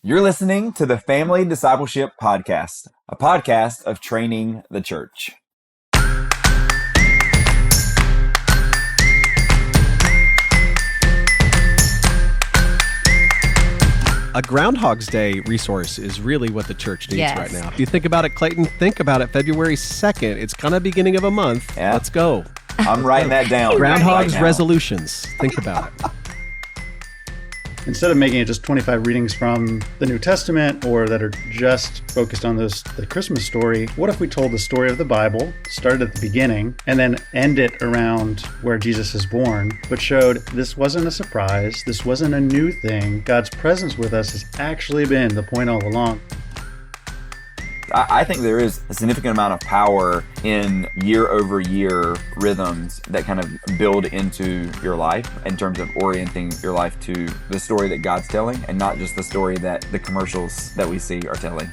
You're listening to the Family Discipleship Podcast, a podcast of training the church. A Groundhog's Day resource is really what the church needs right now. If you think about it, Clayton, think about it. February 2nd, it's kind of beginning of a month. Yeah. Let's go. I'm writing that down. Groundhog's resolutions. Think about it. Instead of making it just 25 readings from the New Testament or that are just focused on the Christmas story, what if we told the story of the Bible, started at the beginning, and then end it around where Jesus is born, but showed this wasn't a surprise, this wasn't a new thing. God's presence with us has actually been the point all along. I think there is a significant amount of power in year-over-year rhythms that kind of build into your life in terms of orienting your life to the story that God's telling and not just the story that the commercials that we see are telling.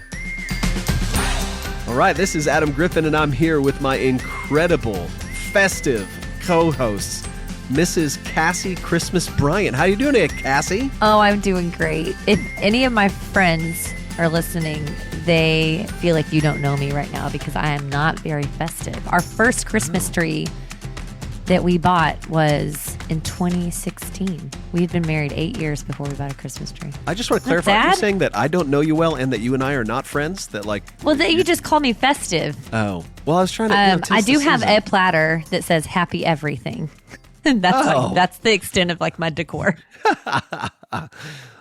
All right, this is Adam Griffin, and I'm here with my incredible, festive co-hosts, Mrs. Cassie Christmas Bryant. How you doing today, Cassie? Oh, I'm doing great. If any of my friends are listening, they feel like you don't know me right now because I am not very festive. Our first Christmas tree that we bought was in 2016. We had been married 8 years before we bought a Christmas tree. I just want to clarify, are you saying that I don't know you well and that you and I are not friends? That Well, you just call me festive. Oh. Well, I was trying to I do have a platter that says happy everything. That's the extent of my decor.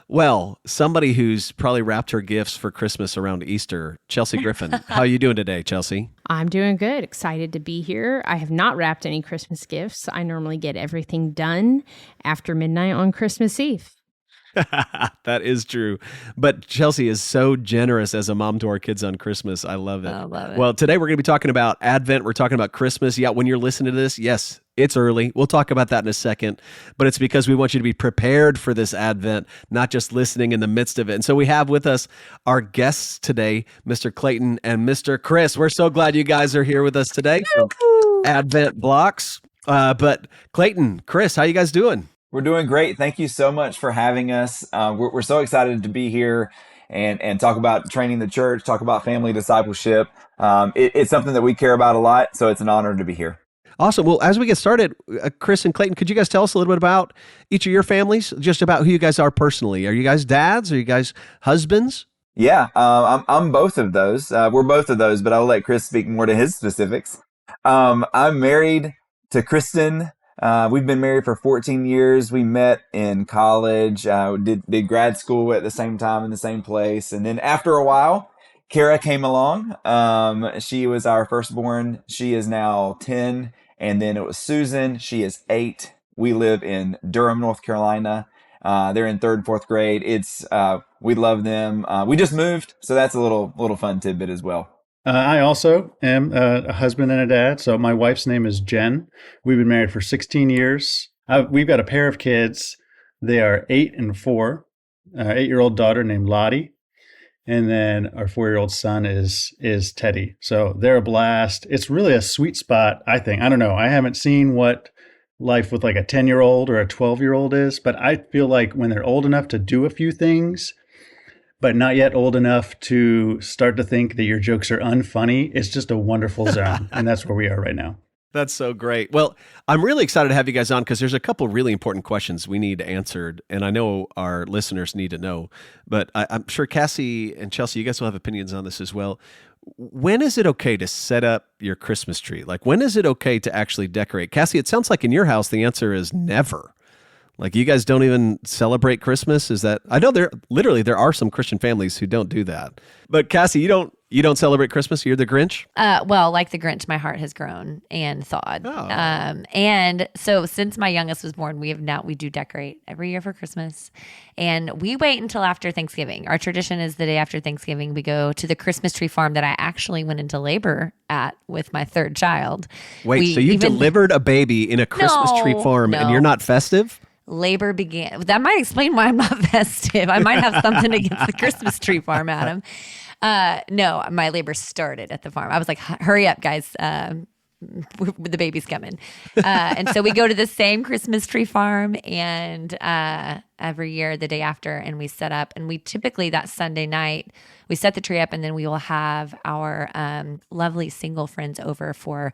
Well, somebody who's probably wrapped her gifts for Christmas around Easter, Chelsea Griffin. How are you doing today, Chelsea? I'm doing good. Excited to be here. I have not wrapped any Christmas gifts. I normally get everything done after midnight on Christmas Eve. That is true. But Chelsea is so generous as a mom to our kids on Christmas. I love it. I love it. Well, today we're going to be talking about Advent. We're talking about Christmas. Yeah, when you're listening to this, yes, it's early. We'll talk about that in a second. But it's because we want you to be prepared for this Advent, not just listening in the midst of it. And so we have with us our guests today, Mr. Clayton and Mr. Chris. We're so glad you guys are here with us today. Advent blocks. But Clayton, Chris, how you guys doing? We're doing great. Thank you so much for having us. We're so excited to be here and talk about training the church, talk about family discipleship. It's something that we care about a lot, so it's an honor to be here. Awesome. Well, as we get started, Chris and Clayton, could you guys tell us a little bit about each of your families, just about who you guys are personally? Are you guys dads? Are you guys husbands? Yeah, I'm both of those. We're both of those, but I'll let Chris speak more to his specifics. I'm married to Kristen. We've been married for 14 years. We met in college, did grad school at the same time in the same place. And then after a while, Kara came along. She was our firstborn. She is now 10. And then it was Susan. She is 8. We live in Durham, North Carolina. They're in 3rd and 4th grade. We love them. We just moved. So that's a little fun tidbit as well. I also am a husband and a dad. So my wife's name is Jen. We've been married for 16 years. We've got a pair of kids. They are 8 and 4. 8-year-old daughter named Lottie. And then our 4-year-old son is Teddy. So they're a blast. It's really a sweet spot, I think. I don't know. I haven't seen what life with a 10-year-old or a 12-year-old is, but I feel like when they're old enough to do a few things, but not yet old enough to start to think that your jokes are unfunny, it's just a wonderful zone. And that's where we are right now. That's so great. Well, I'm really excited to have you guys on because there's a couple really important questions we need answered, and I know our listeners need to know, but I'm sure Cassie and Chelsea, you guys will have opinions on this as well. When is it okay to set up your Christmas tree? When is it okay to actually decorate? Cassie, it sounds like in your house, the answer is never. You guys don't even celebrate Christmas? Is that? I know there are some Christian families who don't do that. But Cassie, you don't celebrate Christmas? You're the Grinch? Well, like the Grinch, my heart has grown and thawed. Oh. And so since my youngest was born, we do decorate every year for Christmas. And we wait until after Thanksgiving. Our tradition is the day after Thanksgiving, we go to the Christmas tree farm that I actually went into labor at with my 3rd child. Wait, so you delivered a baby in a Christmas tree farm and you're not festive? Labor began. That might explain why I'm not festive. I might have something against the Christmas tree farm, Adam. No, my labor started at the farm. I was like, hurry up, guys. the baby's coming. And so we go to the same Christmas tree farm, and every year the day after, and we set up, and we typically that Sunday night, we set the tree up, and then we will have our lovely single friends over for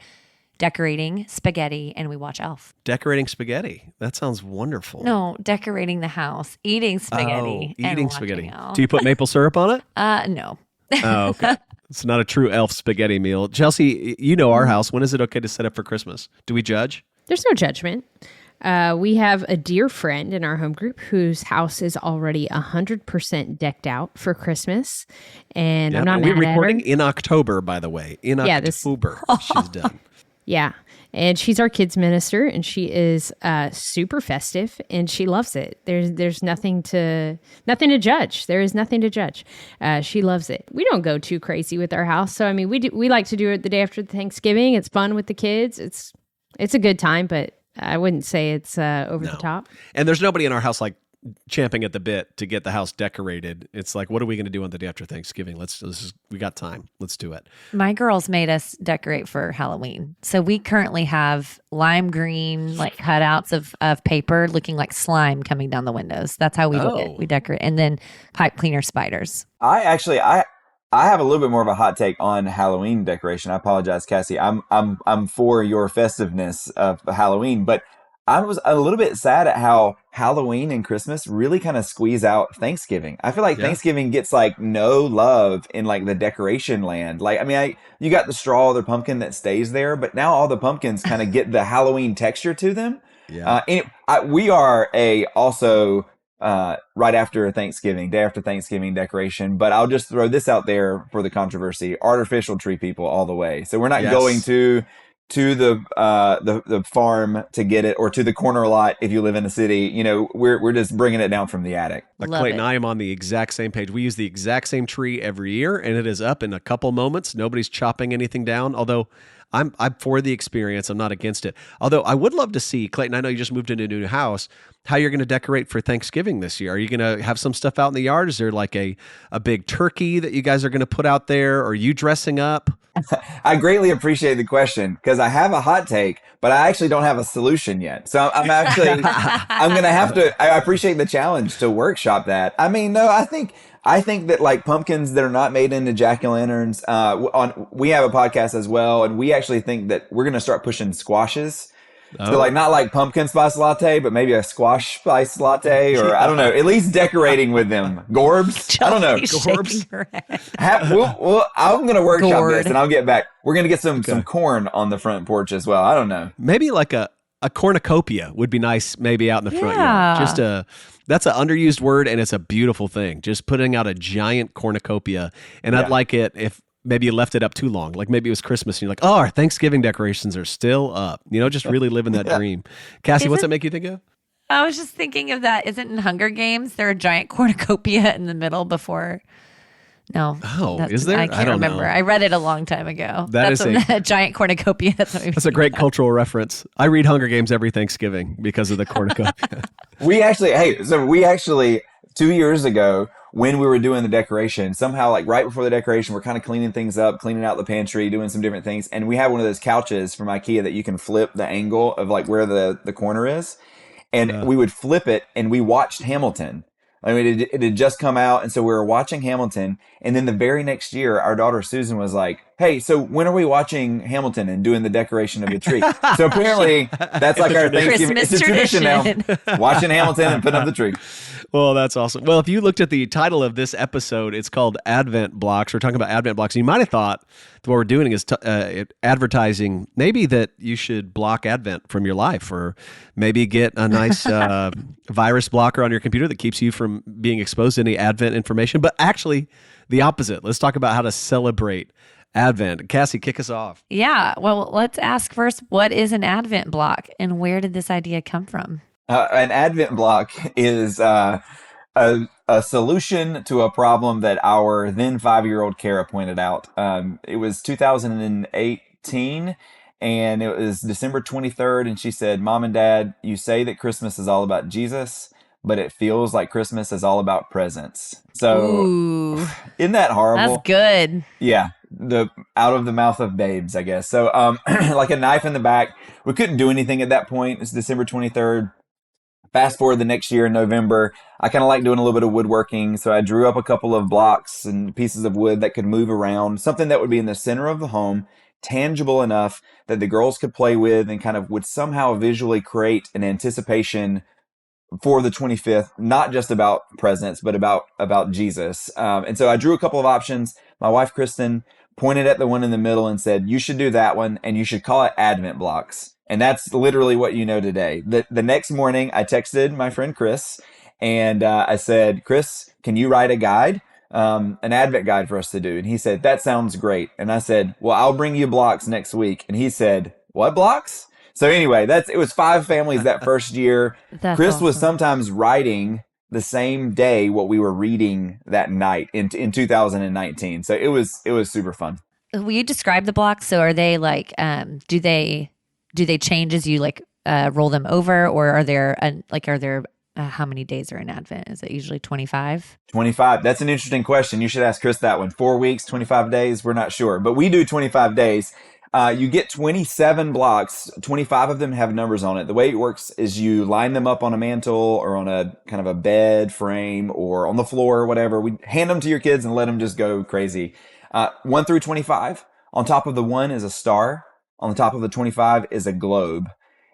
decorating spaghetti, and we watch Elf. Decorating spaghetti. That sounds wonderful. No, decorating the house, eating spaghetti. Oh, and eating watching spaghetti. Elf. Do you put maple syrup on it? No. Oh, okay. It's not a true elf spaghetti meal. Chelsea, you know our house. When is it okay to set up for Christmas? Do we judge? There's no judgment. We have a dear friend in our home group whose house is already 100% decked out for Christmas, and I'm not mad We're at recording her. in October, by the way. In October, she's done. Yeah. And she's our kids minister, and she is super festive, and she loves it. There's nothing to judge. There is nothing to judge. She loves it. We don't go too crazy with our house. So I mean, we like to do it the day after Thanksgiving. It's fun with the kids. It's a good time, but I wouldn't say it's over the top. And there's nobody in our house like champing at the bit to get the house decorated. It's like, what are we going to do on the day after Thanksgiving? We got time. Let's do it. My girls made us decorate for Halloween. So we currently have lime green like cutouts of paper looking like slime coming down the windows. That's how we do it. We decorate, and then pipe cleaner spiders. I have a little bit more of a hot take on Halloween decoration. I apologize, Cassie. I'm for your festiveness of Halloween, but I was a little bit sad at how Halloween and Christmas really kind of squeeze out Thanksgiving. I feel like Thanksgiving gets like no love in like the decoration land. Like, I mean, you got the straw or the pumpkin that stays there, but now all the pumpkins kind of get the Halloween texture to them. Yeah. We are also right after Thanksgiving, day after Thanksgiving decoration, but I'll just throw this out there for the controversy: artificial tree people all the way. So we're not going to the farm to get it, or to the corner lot if you live in a city. You know, we're just bringing it down from the attic. Clayton and I am on the exact same page. We use the exact same tree every year, and it is up in a couple moments. Nobody's chopping anything down, although I'm for the experience. I'm not against it. Although I would love to see, Clayton, I know you just moved into a new house, how you're going to decorate for Thanksgiving this year. Are you going to have some stuff out in the yard? Is there like a big turkey that you guys are going to put out there? Are you dressing up? I greatly appreciate the question, because I have a hot take, but I actually don't have a solution yet. So I'm going to have to, I appreciate the challenge to workshop that. I mean, no, I think that like pumpkins that are not made into jack-o'-lanterns, we have a podcast as well, and we actually think that we're going to start pushing squashes. So like not like pumpkin spice latte, but maybe a squash spice latte, or I don't know, at least decorating with them. Gorbs? I don't know. Gorbs. I'm going to workshop this and I'll get back. We're going to get some corn on the front porch as well. I don't know. Maybe like a cornucopia would be nice, maybe out in the front yard. That's an underused word, and it's a beautiful thing. Just putting out a giant cornucopia. And I'd like it if maybe you left it up too long. Like maybe it was Christmas and you're like, oh, our Thanksgiving decorations are still up. You know, just really living that dream. Cassie, what's that make you think of? I was just thinking of that. Isn't in Hunger Games there a giant cornucopia in the middle before? No. Oh, is there? I can't remember. Know. I read it a long time ago. That's a giant cornucopia. That's a great cultural reference. I read Hunger Games every Thanksgiving because of the cornucopia. We actually 2 years ago, when we were doing the decoration, somehow like right before the decoration, we're kind of cleaning things up, cleaning out the pantry, doing some different things. And we have one of those couches from IKEA that you can flip the angle of like where the corner is. And we would flip it, and we watched Hamilton. I mean, it had just come out, and so we were watching Hamilton. And then the very next year, our daughter Susan was like, hey, so when are we watching Hamilton and doing the decoration of the tree? So apparently that's like our Thanksgiving. Christmas It's a tradition now, watching Hamilton and putting up the tree. Well, that's awesome. Well, if you looked at the title of this episode, it's called Advent Blocks. We're talking about Advent Blocks. You might have thought that what we're doing is advertising maybe that you should block Advent from your life, or maybe get a nice virus blocker on your computer that keeps you from being exposed to any Advent information. But actually, the opposite. Let's talk about how to celebrate Advent. Cassie, kick us off. Yeah. Well, let's ask first, what is an Advent block, and where did this idea come from? An Advent block is a solution to a problem that our then 5-year-old Kara pointed out. It was 2018, and it was December 23rd, and she said, Mom and Dad, you say that Christmas is all about Jesus, but it feels like Christmas is all about presents. So, Ooh, isn't that horrible? that's good. Yeah. the out of the mouth of babes, I guess. So, like a knife in the back. We couldn't do anything at that point. It's December 23rd. Fast forward the next year in November, I kind of like doing a little bit of woodworking. So I drew up a couple of blocks and pieces of wood that could move around, something that would be in the center of the home, tangible enough that the girls could play with and kind of would somehow visually create an anticipation for the 25th, not just about presents, but about Jesus. And so I drew a couple of options. My wife, Kristen, pointed at the one in the middle and said, you should do that one, and you should call it Advent blocks. And that's literally what you know today. The next morning, I texted my friend Chris, and I said, Chris, can you write a guide, an Advent guide for us to do? And he said, that sounds great. And I said, well, I'll bring you blocks next week. And he said, what blocks? So anyway, it was 5 families that first year. That's Chris was awesome. sometimes writing the same day what we were reading that night in 2019. So it was super fun. Will you describe the blocks? So are they like, do they change as you like roll them over, or are there how many days are in Advent? Is it usually 25? 25. That's an interesting question. You should ask Chris that one. 4 weeks, 25 days. We're not sure, but we do 25 days. You get 27 blocks. 25 of them have numbers on it. The way it works is you line them up on a mantle or on a kind of a bed frame or on the floor or whatever. We hand them to your kids and let them just go crazy. 1 through 25. On top of the 1 is a star. On the top of the 25 is a globe.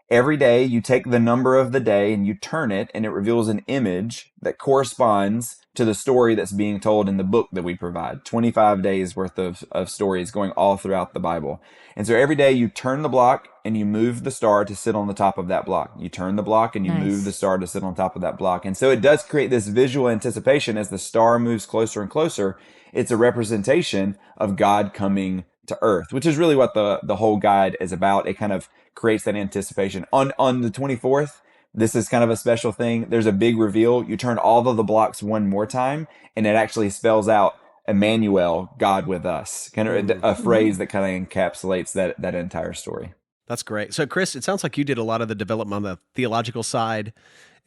Every day you take the number of the day and you turn it, and it reveals an image that corresponds to the story that's being told in the book that we provide. 25 days worth of stories going all throughout the Bible. And so every day you turn the block and you move the star to sit on the top of that block. You turn the block and you Nice. move the star to sit on top of that block. And so it does create this visual anticipation as the star moves closer and closer. It's a representation of God coming to earth, which is really what the whole guide is about. It kind of creates that anticipation. On the 24th, this is kind of a special thing. There's a big reveal. You turn all of the blocks one more time, and it actually spells out Emmanuel, God with us. Kind of a phrase that kind of encapsulates that entire story. That's great. So, Chris, it sounds like you did a lot of the development on the theological side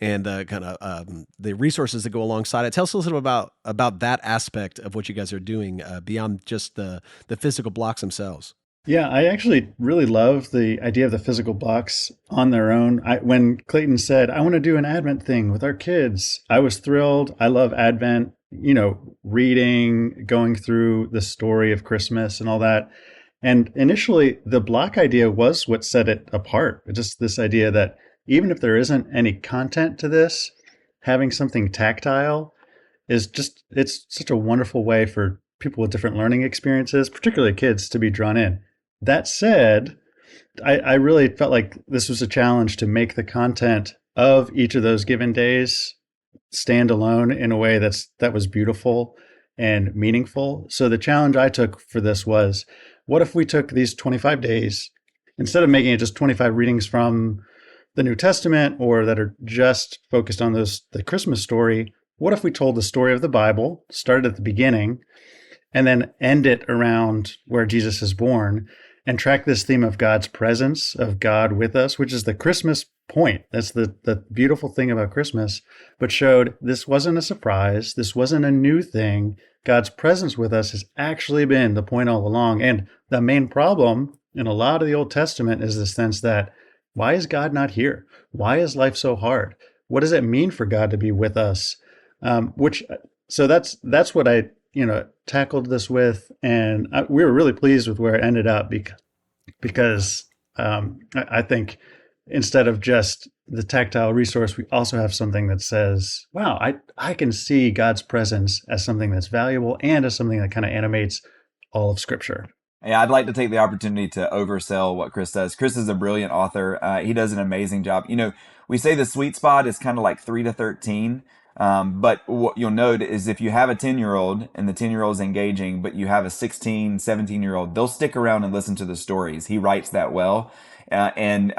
and kind of the resources that go alongside it. Tell us a little about that aspect of what you guys are doing beyond just the physical blocks themselves. Yeah, I actually really love the idea of the physical blocks on their own. When Clayton said, I want to do an Advent thing with our kids, I was thrilled. I love Advent, reading, going through the story of Christmas and all that. And initially, the block idea was what set it apart. Just this idea that even if there isn't any content to this, having something tactile it's such a wonderful way for people with different learning experiences, particularly kids, to be drawn in. That said, I really felt like this was a challenge to make the content of each of those given days stand alone in a way that was beautiful and meaningful. So the challenge I took for this was, what if we took these 25 days, instead of making it just 25 readings from the New Testament or that are just focused on the Christmas story, what if we told the story of the Bible, started at the beginning, and then end it around where Jesus is born, and track this theme of God's presence, of God with us, which is the Christmas point. That's the beautiful thing about Christmas, but showed this wasn't a surprise. This wasn't a new thing. God's presence with us has actually been the point all along. And the main problem in a lot of the Old Testament is the sense that, why is God not here? Why is life so hard? What does it mean for God to be with us? So that's what I tackled this with, and we were really pleased with where it ended up because I think instead of just the tactile resource, we also have something that says, wow, I can see God's presence as something that's valuable and as something that kind of animates all of Scripture. Yeah, I'd like to take the opportunity to oversell what Chris does. Chris is a brilliant author. He does an amazing job. We say the sweet spot is kind of like 3 to 13. But what you'll note is if you have a 10-year-old and the 10-year-old is engaging, but you have a 16, 17-year-old, they'll stick around and listen to the stories. He writes that well. And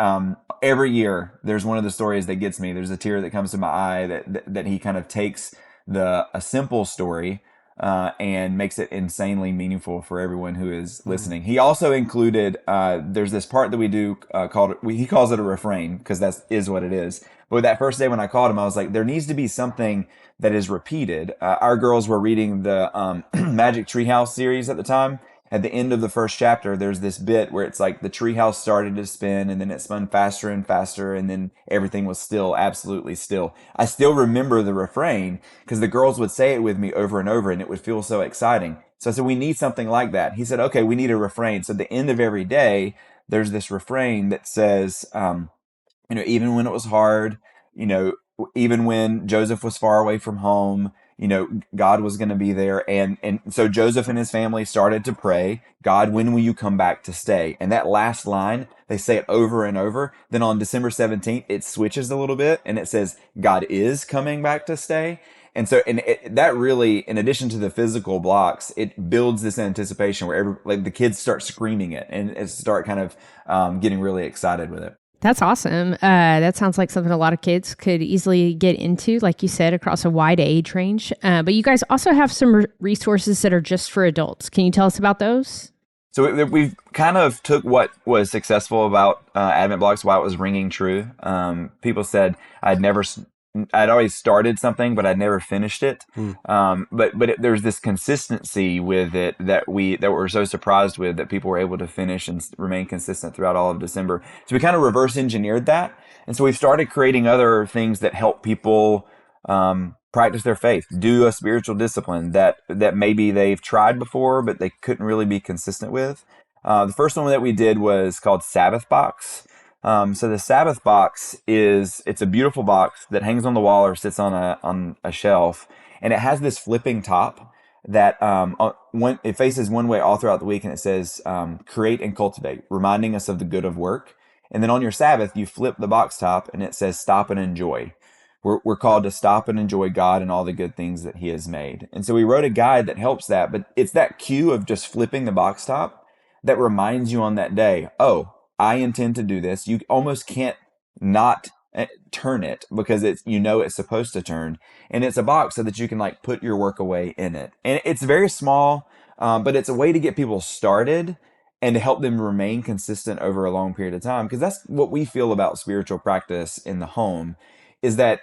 every year there's one of the stories that gets me. There's a tear that comes to my eye that he kind of takes a simple story and makes it insanely meaningful for everyone who is listening. He also included, there's this part that we do he calls it a refrain, because that is what it is. But that first day when I called him, I was like, there needs to be something that is repeated. Our girls were reading the Magic Treehouse series at the time, at the end of the first chapter, there's this bit where it's like the treehouse started to spin and then it spun faster and faster and then everything was still, absolutely still. I still remember the refrain because the girls would say it with me over and over and it would feel so exciting. So I said, we need something like that. He said, okay, we need a refrain. So at the end of every day, there's this refrain that says, even when it was hard, you know, even when Joseph was far away from home, God was going to be there. And so Joseph and his family started to pray, God, when will you come back to stay? And that last line, they say it over and over. Then on December 17th, it switches a little bit and it says, God is coming back to stay. And so, that really, in addition to the physical blocks, it builds this anticipation where the kids start screaming it and start kind of getting really excited with it. That's awesome. That sounds like something a lot of kids could easily get into, like you said, across a wide age range. But you guys also have some resources that are just for adults. Can you tell us about those? So we've kind of took what was successful about Advent blocks, why it was ringing true. People said I'd always started something, but I'd never finished it. There's this consistency with it that we're so surprised with, that people were able to finish and remain consistent throughout all of December. So we kind of reverse engineered that. And so we've started creating other things that help people practice their faith, do a spiritual discipline that maybe they've tried before, but they couldn't really be consistent with. The first one that we did was called Sabbath Box. So the Sabbath box it's a beautiful box that hangs on the wall or sits on a shelf, and it has this flipping top that it faces one way all throughout the week, and it says create and cultivate, reminding us of the good of work. And then on your Sabbath, you flip the box top and it says stop and enjoy. We're called to stop and enjoy God and all the good things that He has made. And so we wrote a guide that helps that, but it's that cue of just flipping the box top that reminds you on that day, oh, I intend to do this. You almost can't not turn it because it's supposed to turn. And it's a box so that you can put your work away in it. And it's very small, but it's a way to get people started and to help them remain consistent over a long period of time. Because that's what we feel about spiritual practice in the home, is that,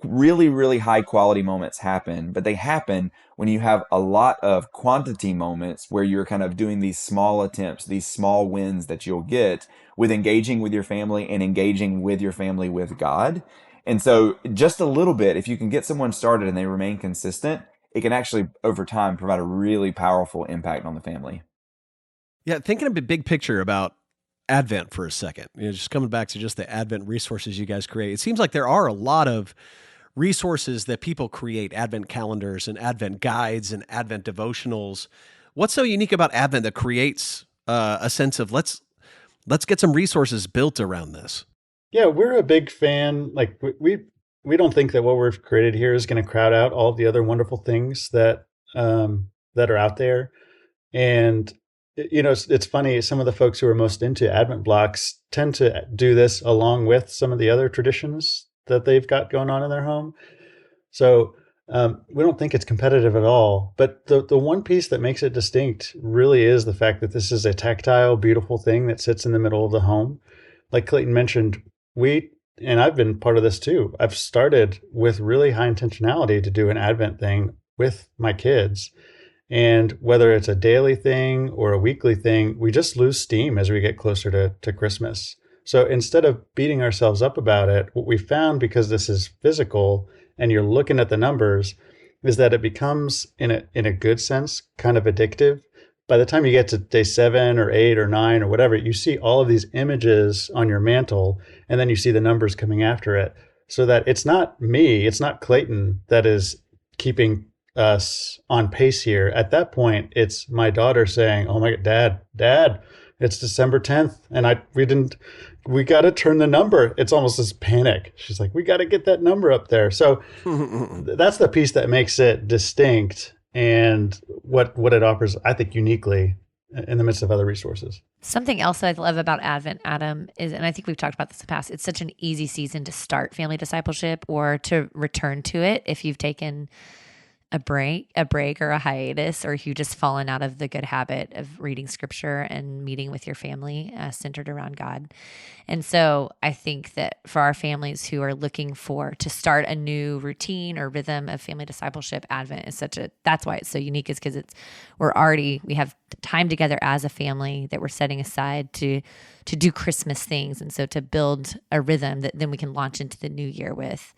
really, really high quality moments happen, but they happen when you have a lot of quantity moments where you're kind of doing these small attempts, these small wins that you'll get with engaging with your family and engaging with your family with God. And so just a little bit, if you can get someone started and they remain consistent, it can actually over time provide a really powerful impact on the family. Yeah, thinking of a big picture about Advent for a second, just coming back to just the Advent resources you guys create. It seems like there are a lot of resources that people create, Advent calendars and Advent guides and Advent devotionals. What's so unique about Advent that creates a sense of let's get some resources built around this? Yeah, we're a big fan. Like we don't think that what we've created here is going to crowd out all of the other wonderful things that are out there. And it's funny. Some of the folks who are most into Advent blocks tend to do this along with some of the other traditions that they've got going on in their home. So we don't think it's competitive at all. But the one piece that makes it distinct really is the fact that this is a tactile, beautiful thing that sits in the middle of the home. Like Clayton mentioned, and I've been part of this too. I've started with really high intentionality to do an Advent thing with my kids. And whether it's a daily thing or a weekly thing, we just lose steam as we get closer to Christmas. So instead of beating ourselves up about it, what we found, because this is physical and you're looking at the numbers, is that it becomes, in a good sense, kind of addictive. By the time you get to day 7 or 8 or 9 or whatever, you see all of these images on your mantle, and then you see the numbers coming after it. So that it's not me, it's not Clayton that is keeping us on pace here. At that point, it's my daughter saying, "Oh my God, Dad, it's December 10th, and we got to turn the number." It's almost this panic. She's like, "We got to get that number up there." So that's the piece that makes it distinct and what it offers, I think, uniquely in the midst of other resources. Something else I love about Advent, Adam, is, and I think we've talked about this in the past, it's such an easy season to start family discipleship or to return to it if you've taken a break or a hiatus, or if you've just fallen out of the good habit of reading scripture and meeting with your family centered around God. And so I think that for our families who are looking to start a new routine or rhythm of family discipleship, Advent is that's why it's so unique, is because we have time together as a family that we're setting aside to do Christmas things. And so to build a rhythm that then we can launch into the new year with,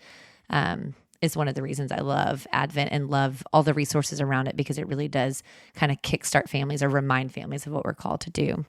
is one of the reasons I love Advent and love all the resources around it, because it really does kind of kickstart families or remind families of what we're called to do.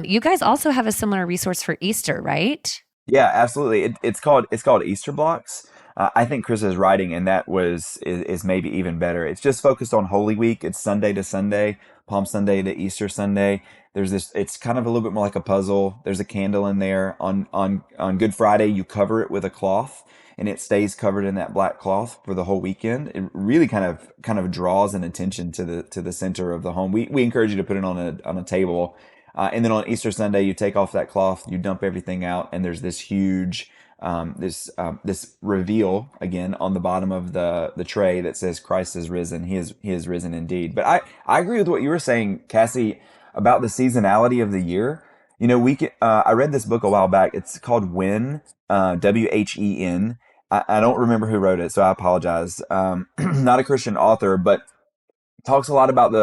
You guys also have a similar resource for Easter, right? Yeah, absolutely. It's called Easter Blocks. I think Chris's writing and that is maybe even better. It's just focused on Holy Week. It's Sunday to Sunday, Palm Sunday to Easter Sunday. It's kind of a little bit more like a puzzle. There's a candle in there. On Good Friday, you cover it with a cloth, and it stays covered in that black cloth for the whole weekend. It really kind of draws an attention to the center of the home. We encourage you to put it on a table. And then on Easter Sunday, you take off that cloth, you dump everything out, and there's this huge, this reveal again on the bottom of the tray that says Christ is risen. He is risen indeed. But I agree with what you were saying, Cassie, about the seasonality of the year. You know, I read this book a while back. It's called When, When. I don't remember who wrote it, so I apologize. Not a Christian author, but talks a lot about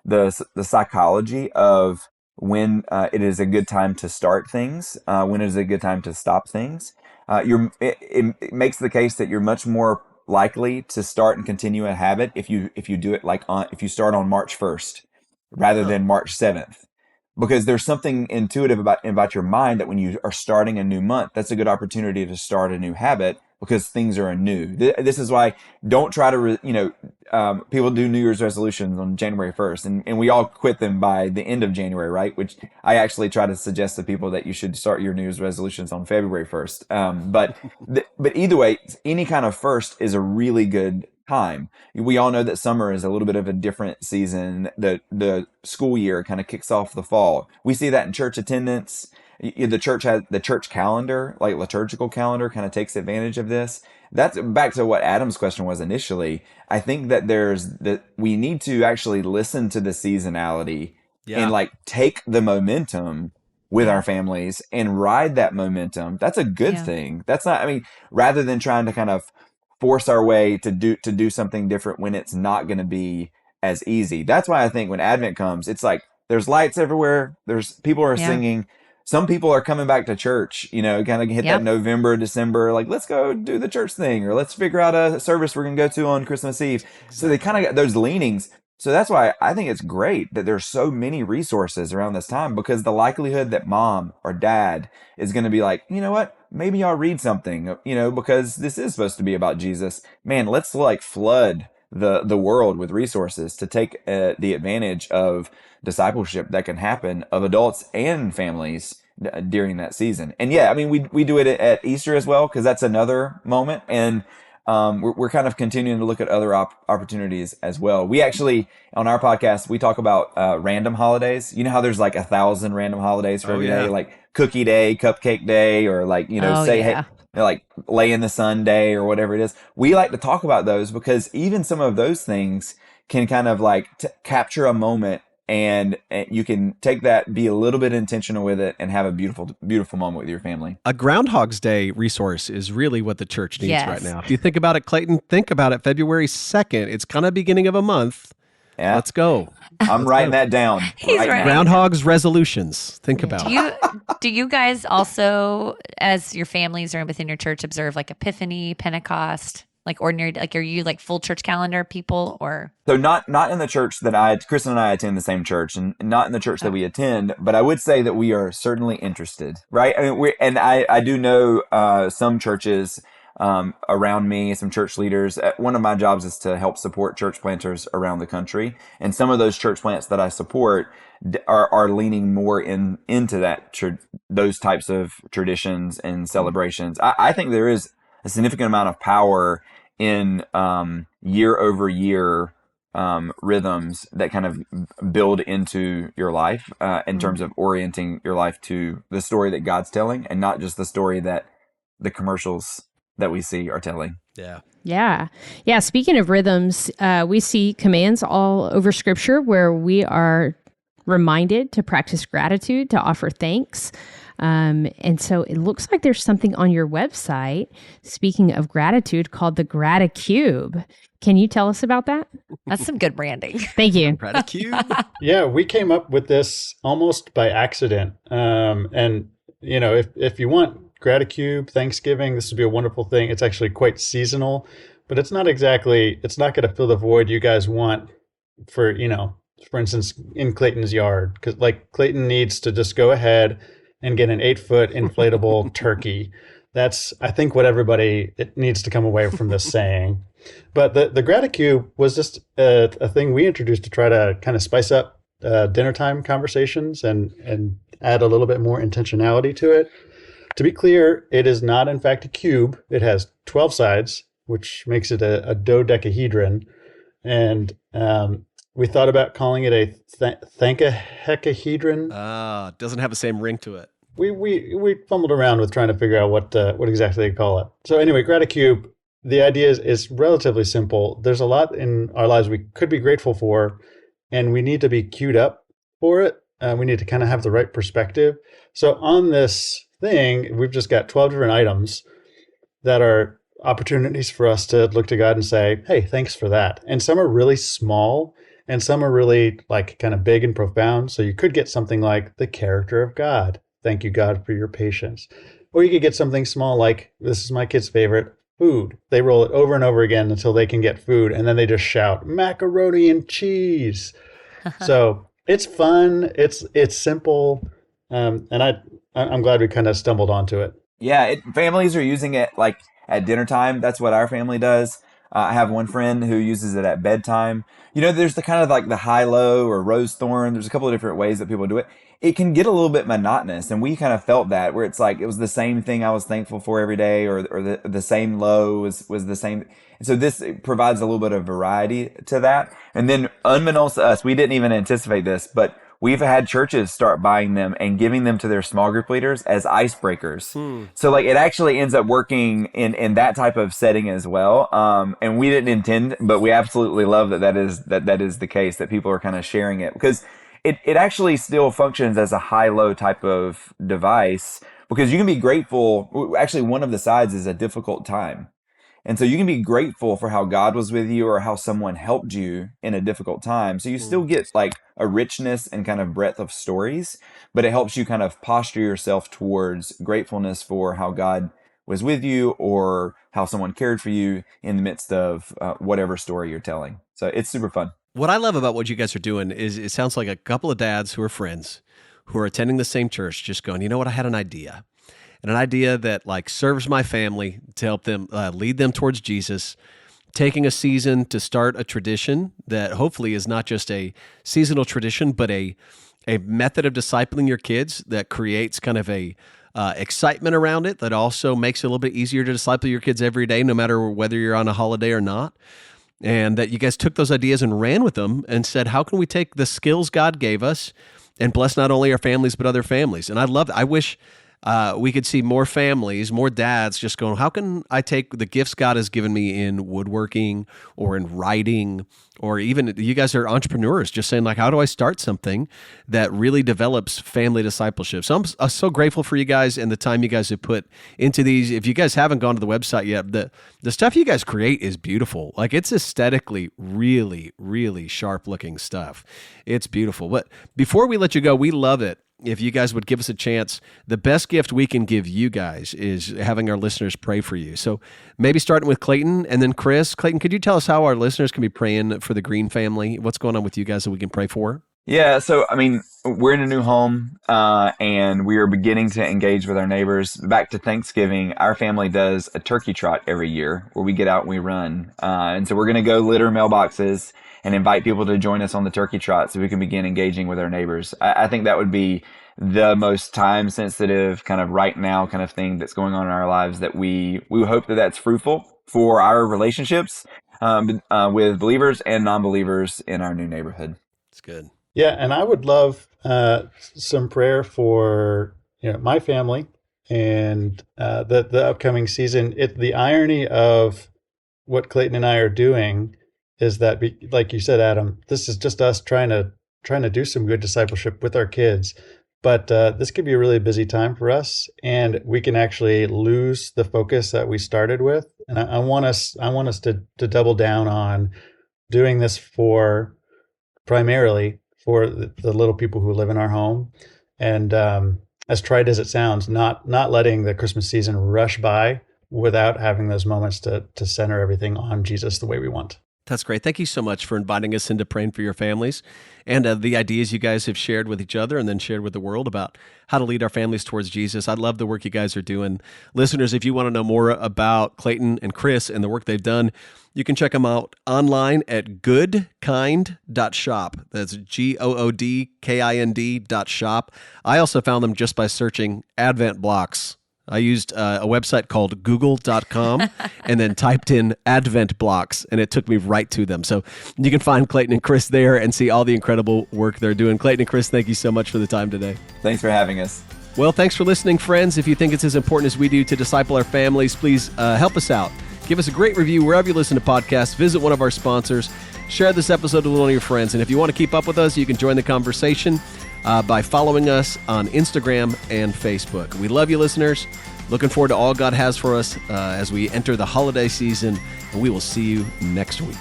the psychology of when it is a good time to start things, when it is a good time to stop things. It makes the case that you're much more likely to start and continue a habit if you do it if you start on March 1st rather than March 7th. Because there's something intuitive about your mind that when you are starting a new month, that's a good opportunity to start a new habit, because things are anew. This is why don't try to, people do New Year's resolutions on January 1st, and we all quit them by the end of January, right? Which I actually try to suggest to people that you should start your New Year's resolutions on February 1st. But either way, any kind of first is a really good time. We all know that summer is a little bit of a different season. The school year kind of kicks off the fall. We see that in church attendance. The church has the church calendar, like liturgical calendar, kind of takes advantage of this. That's back to what Adam's question was initially. I think that we need to actually listen to the seasonality and take the momentum with our families and ride that momentum. That's a good thing. That's not, rather than trying to kind of force our way to do something different when it's not going to be as easy. That's why I think when Advent comes, it's like there's lights everywhere. There's people are singing. Some people are coming back to church, kind of hit that November, December, like, let's go do the church thing, or let's figure out a service we're going to go to on Christmas Eve. So they kind of got those leanings. So that's why I think it's great that there's so many resources around this time, because the likelihood that mom or dad is going to be like, you know what, maybe I'll read something, because this is supposed to be about Jesus. Man, let's flood the world with resources to take the advantage of discipleship that can happen of adults and families during that season. And we do it at Easter as well, because that's another moment. And we're kind of continuing to look at other opportunities as well. We actually, on our podcast, we talk about random holidays. You know how there's like 1,000 random holidays for every day, like Cookie Day, Cupcake Day, or hey, like Lay in the Sun Day, or whatever it is. We like to talk about those because even some of those things can kind of capture a moment, and you can take that, be a little bit intentional with it, and have a beautiful, beautiful moment with your family. A Groundhog's Day resource is really what the church needs right now. If you think about it, Clayton, think about it. February 2nd, it's kind of beginning of a month. Yeah. Let's go. I'm writing that down. Groundhog's resolutions. Think about it. Do you guys also, as your families or within your church, observe like Epiphany, Pentecost, like ordinary, like are you like full church calendar people, or? So not in the church that Kristen and I attend the same church, and not in the church that we attend, but I would say that we are certainly interested, right? I do know some churches around me, some church leaders. One of my jobs is to help support church planters around the country, and some of those church plants that I support are leaning more into that those types of traditions and celebrations. I think there is a significant amount of power in year over year rhythms that kind of build into your life in terms of orienting your life to the story that God's telling, and not just the story that the commercials that we see are telling. Yeah. Yeah. Yeah. Speaking of rhythms, we see commands all over scripture where we are reminded to practice gratitude, to offer thanks. And so it looks like there's something on your website, speaking of gratitude, called the Gratacube. Can you tell us about that? That's some good branding. Thank you. Gratitude. Yeah, we came up with this almost by accident. And if you want Gratitude, Thanksgiving, this would be a wonderful thing. It's actually quite seasonal, but it's not going to fill the void you guys want for instance, in Clayton's yard. Because like Clayton needs to just go ahead and get an 8-foot inflatable turkey. That's, I think, what it needs to come away from this saying. But the Gratitude was just a thing we introduced to try to kind of spice up dinner time conversations and add a little bit more intentionality to it. To be clear, it is not, in fact, a cube. It has 12 sides, which makes it a dodecahedron. And we thought about calling it a thankahedron. Doesn't have the same ring to it. We fumbled around with trying to figure out what exactly to call it. So anyway, Gratacube, the idea is relatively simple. There's a lot in our lives we could be grateful for, and we need to be queued up for it. We need to kind of have the right perspective. So on this thing, we've just got 12 different items that are opportunities for us to look to God and say, hey, thanks for that. And some are really small and some are really like kind of big and profound. So you could get something like the character of God. Thank you, God, for your patience. Or you could get something small like, this is my kid's favorite, food. They roll it over and over again until they can get food. And then they just shout, macaroni and cheese. So it's fun. It's simple. And I'm glad we kind of stumbled onto it. Yeah, families are using it like at dinner time. That's what our family does. I have one friend who uses it at bedtime. There's the kind of like the high-low or rose thorn. There's a couple of different ways that people do it. It can get a little bit monotonous, and we kind of felt that where it's like it was the same thing I was thankful for every day, or the same low was the same. And so this provides a little bit of variety to that. And then unbeknownst to us, we didn't even anticipate this, but we've had churches start buying them and giving them to their small group leaders as icebreakers. So like it actually ends up working in that type of setting as well. And we didn't intend, but we absolutely love that is the case, that people are kind of sharing it, because it actually still functions as a high-low type of device, because you can be grateful. Actually, one of the sides is a difficult time. And so you can be grateful for how God was with you or how someone helped you in a difficult time. So you still get like a richness and kind of breadth of stories, but it helps you kind of posture yourself towards gratefulness for how God was with you or how someone cared for you in the midst of whatever story you're telling. So it's super fun. What I love about what you guys are doing is it sounds like a couple of dads who are friends who are attending the same church just going, you know what, I had an idea. And an idea that like serves my family to help them lead them towards Jesus, taking a season to start a tradition that hopefully is not just a seasonal tradition, but a method of discipling your kids that creates kind of a excitement around it that also makes it a little bit easier to disciple your kids every day, no matter whether you're on a holiday or not. And that you guys took those ideas and ran with them and said, how can we take the skills God gave us and bless not only our families, but other families? And I love it. I wish we could see more families, more dads just going, how can I take the gifts God has given me in woodworking or in writing, or even you guys are entrepreneurs just saying like, how do I start something that really develops family discipleship? So I'm so grateful for you guys and the time you guys have put into these. If you guys haven't gone to the website yet, the stuff you guys create is beautiful. Like it's aesthetically really, really sharp looking stuff. It's beautiful. But before we let you go, we love it if you guys would give us a chance. The best gift we can give you guys is having our listeners pray for you. So maybe starting with Clayton and then Chris. Clayton, could you tell us how our listeners can be praying for the Greene family? What's going on with you guys that we can pray for? Yeah, so I mean, we're in a new home, and we are beginning to engage with our neighbors. Back to Thanksgiving, our family does a turkey trot every year where we get out and we run. And so we're going to go litter mailboxes and invite people to join us on the turkey trot so we can begin engaging with our neighbors. I think that would be the most time sensitive kind of right now kind of thing that's going on in our lives, that we hope that that's fruitful for our relationships with believers and non-believers in our new neighborhood. It's good. Yeah, and I would love some prayer for my family and the upcoming season. The irony of what Clayton and I are doing is that, like you said, Adam, this is just us trying to do some good discipleship with our kids. But this could be a really busy time for us, and we can actually lose the focus that we started with. And I want us to double down on doing this primarily for the little people who live in our home. And as trite as it sounds, not letting the Christmas season rush by without having those moments to center everything on Jesus the way we want. That's great. Thank you so much for inviting us into praying for your families and the ideas you guys have shared with each other and then shared with the world about how to lead our families towards Jesus. I love the work you guys are doing. Listeners, if you want to know more about Clayton and Chris and the work they've done, you can check them out online at goodkind.shop. That's GOODKIND.shop. I also found them just by searching Advent blocks. I used a website called google.com and then typed in Advent blocks, and it took me right to them. So you can find Clayton and Chris there and see all the incredible work they're doing. Clayton and Chris, thank you so much for the time today. Thanks for having us. Well, thanks for listening, friends. If you think it's as important as we do to disciple our families, please help us out. Give us a great review wherever you listen to podcasts. Visit one of our sponsors. Share this episode with one of your friends. And if you want to keep up with us, you can join the conversation by following us on Instagram and Facebook. We love you, listeners. Looking forward to all God has for us as we enter the holiday season, and we will see you next week.